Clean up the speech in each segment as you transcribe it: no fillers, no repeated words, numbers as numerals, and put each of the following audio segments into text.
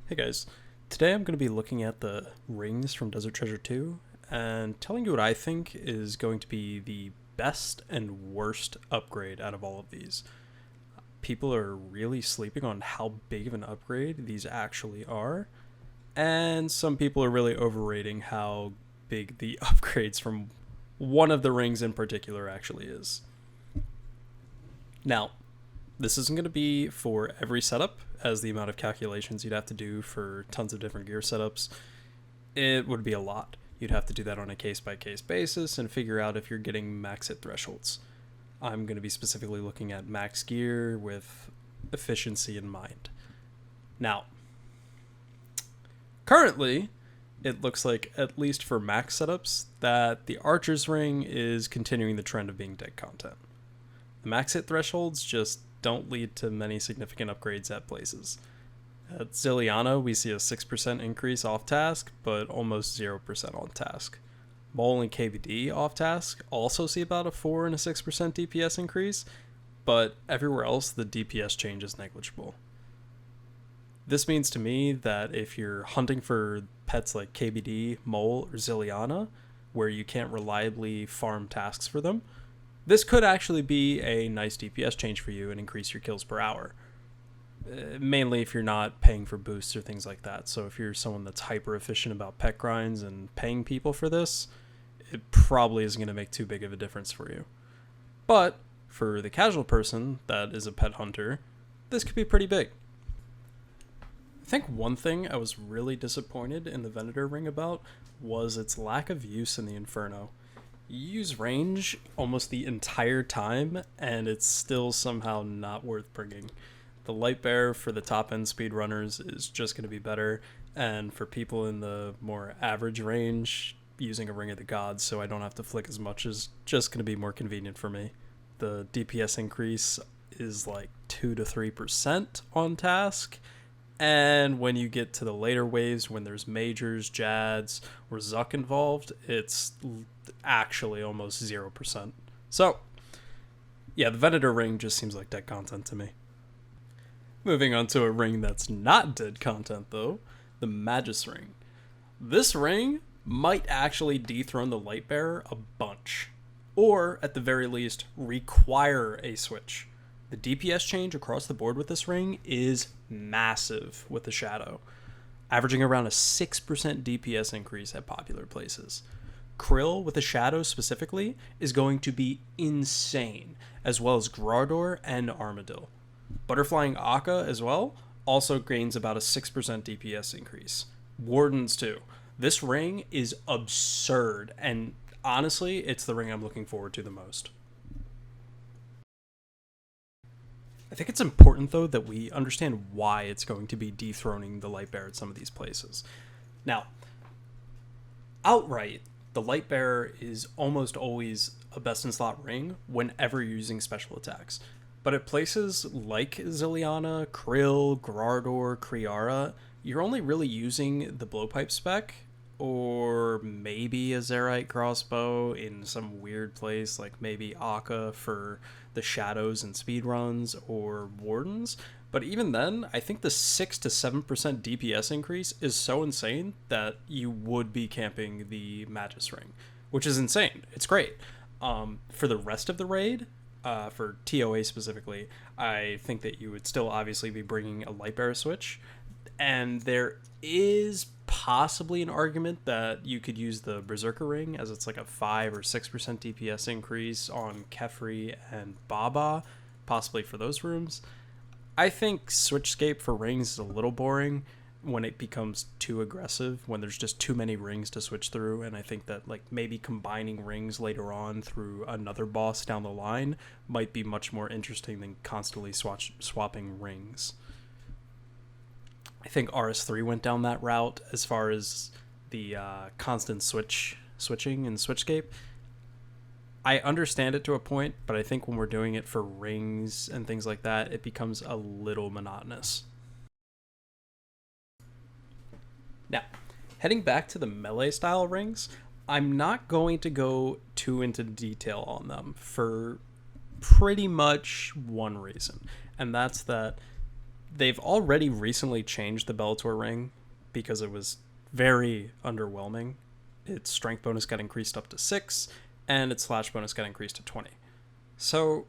Hey guys, today I'm going to be looking at the rings from Desert Treasure 2 and telling you what I think is going to be the best and worst upgrade out of all of these. People are really sleeping on how big of an upgrade these actually are, and some people are really overrating how big the upgrades from one of the rings in particular actually is. Now, this isn't going to be for every setup, as the amount of calculations you'd have to do for tons of different gear setups, it would be a lot. You'd have to do that on a case by case basis and figure out if you're getting max hit thresholds. I'm going to be specifically looking at max gear with efficiency in mind. Now, currently, it looks like, at least for max setups, that the Archer's Ring is continuing the trend of being dead content. The max hit thresholds just don't lead to many significant upgrades at places. At Zilliana, we see a 6% increase off task, but almost 0% on task. Mole and KBD off task also see about a 4 and a 6% DPS increase, but everywhere else the DPS change is negligible. This means to me that if you're hunting for pets like KBD, Mole, or Zilliana, where you can't reliably farm tasks for them, this could actually be a nice DPS change for you and increase your kills per hour. Mainly if you're not paying for boosts or things like that. So if you're someone that's hyper efficient about pet grinds and paying people for this, it probably isn't going to make too big of a difference for you. But for the casual person that is a pet hunter, this could be pretty big. I think one thing I was really disappointed in the Venator ring about was its lack of use in the Inferno. You use range almost the entire time, and it's still somehow not worth bringing. The light bear for the top end speedrunners is just going to be better, and for people in the more average range, using a Ring of the Gods so I don't have to flick as much is just going to be more convenient for me. The DPS increase is like 2 to 3% on task, and when you get to the later waves, when there's majors, Jads, or Zuck involved, it's actually almost 0%. So, yeah, the Venator ring just seems like dead content to me. Moving on to a ring that's not dead content, though, the Magis Ring. This ring might actually dethrone the Lightbearer a bunch, or at the very least, require a switch. The DPS change across the board with this ring is massive with the Shadow, averaging around a 6% DPS increase at popular places. Krill with the Shadow specifically is going to be insane, as well as Grardor and Armadil. Butterflying Akka as well also gains about a 6% DPS increase. Wardens too. This ring is absurd, and honestly, it's the ring I'm looking forward to the most. I think it's important, though, that we understand why it's going to be dethroning the Lightbearer at some of these places. Now, outright, the Lightbearer is almost always a best-in-slot ring whenever you're using special attacks. But at places like Zilliana, Krill, Grardor, Kriara, you're only really using the Blowpipe spec, or maybe a Zerite crossbow in some weird place, like maybe Akka for the shadows and speedruns, or Wardens. But even then, I think the 6 to 7% DPS increase is so insane that you would be camping the Magis Ring, which is insane. It's great. For the rest of the raid, for TOA specifically, I think that you would still obviously be bringing a Lightbearer switch, and there is possibly an argument that you could use the Berserker Ring, as it's like a 5 or 6% DPS increase on Kefri and Baba, possibly for those rooms. I think Switchscape for rings is a little boring when it becomes too aggressive, when there's just too many rings to switch through, and I think that like maybe combining rings later on through another boss down the line might be much more interesting than constantly swapping rings. I think RS3 went down that route as far as the constant switching in Switchscape. I understand it to a point, but I think when we're doing it for rings and things like that, it becomes a little monotonous. Now, heading back to the melee style rings, I'm not going to go too into detail on them for pretty much one reason, and that's that they've already recently changed the Bellator ring because it was very underwhelming. Its strength bonus got increased up to 6, and its slash bonus got increased to 20. So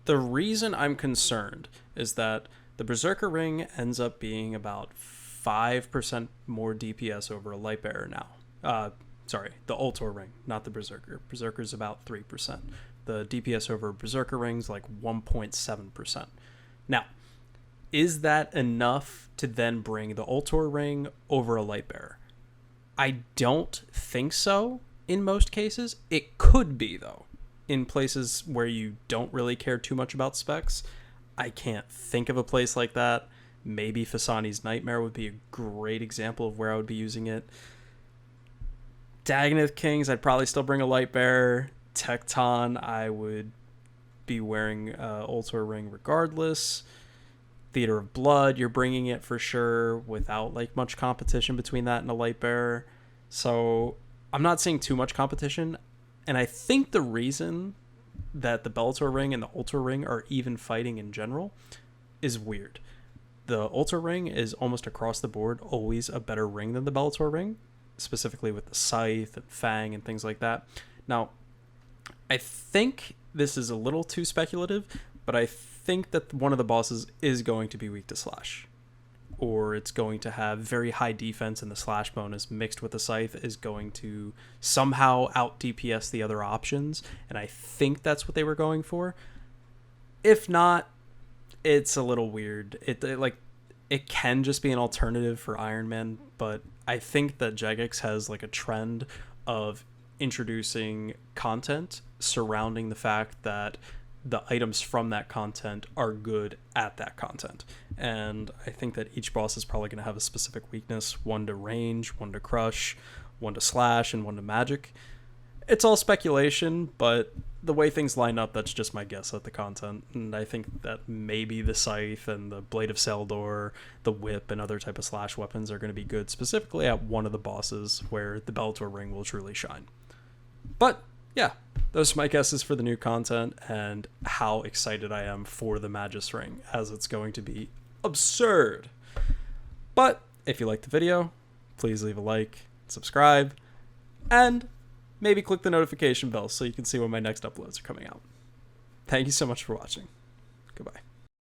the reason I'm concerned is that the Berserker ring ends up being about 5% more DPS over a light bearer now. The Ultor ring, not the Berserker. Berserker's about 3%. The DPS over Berserker ring's like 1.7%. Now, is that enough to then bring the Ultor ring over a light bearer? I don't think so in most cases. It could be, though, in places where you don't really care too much about specs. I can't think of a place like that. Maybe Fasani's Nightmare would be a great example of where I would be using it. Dagonoth Kings, I'd probably still bring a light bearer. Tecton, I would be wearing Ultor ring regardless. Theater of Blood, you're bringing it for sure without like much competition between that and a light bearer. So I'm not seeing too much competition. And I think the reason that the Bellator ring and the Ultor ring are even fighting in general is weird. The Ultor ring is almost across the board always a better ring than the Bellator ring, specifically with the Scythe and Fang and things like that. Now, I think this is a little too speculative, but I think that one of the bosses is going to be weak to slash, or it's going to have very high defense, and the slash bonus mixed with the Scythe is going to somehow out DPS the other options, and I think that's what they were going for. If not, it's a little weird. It can just be an alternative for Iron Man, but I think that Jagex has like a trend of introducing content surrounding the fact that the items from that content are good at that content. And I think that each boss is probably going to have a specific weakness, one to range, one to crush, one to slash, and one to magic. It's all speculation, but the way things line up, that's just my guess at the content. And I think that maybe the Scythe and the Blade of Seldor, the Whip, and other type of slash weapons are going to be good specifically at one of the bosses where the Bellator ring will truly shine. But yeah, those are my guesses for the new content and how excited I am for the Magis Ring, as it's going to be absurd. But if you liked the video, please leave a like, subscribe, and maybe click the notification bell so you can see when my next uploads are coming out. Thank you so much for watching. Goodbye.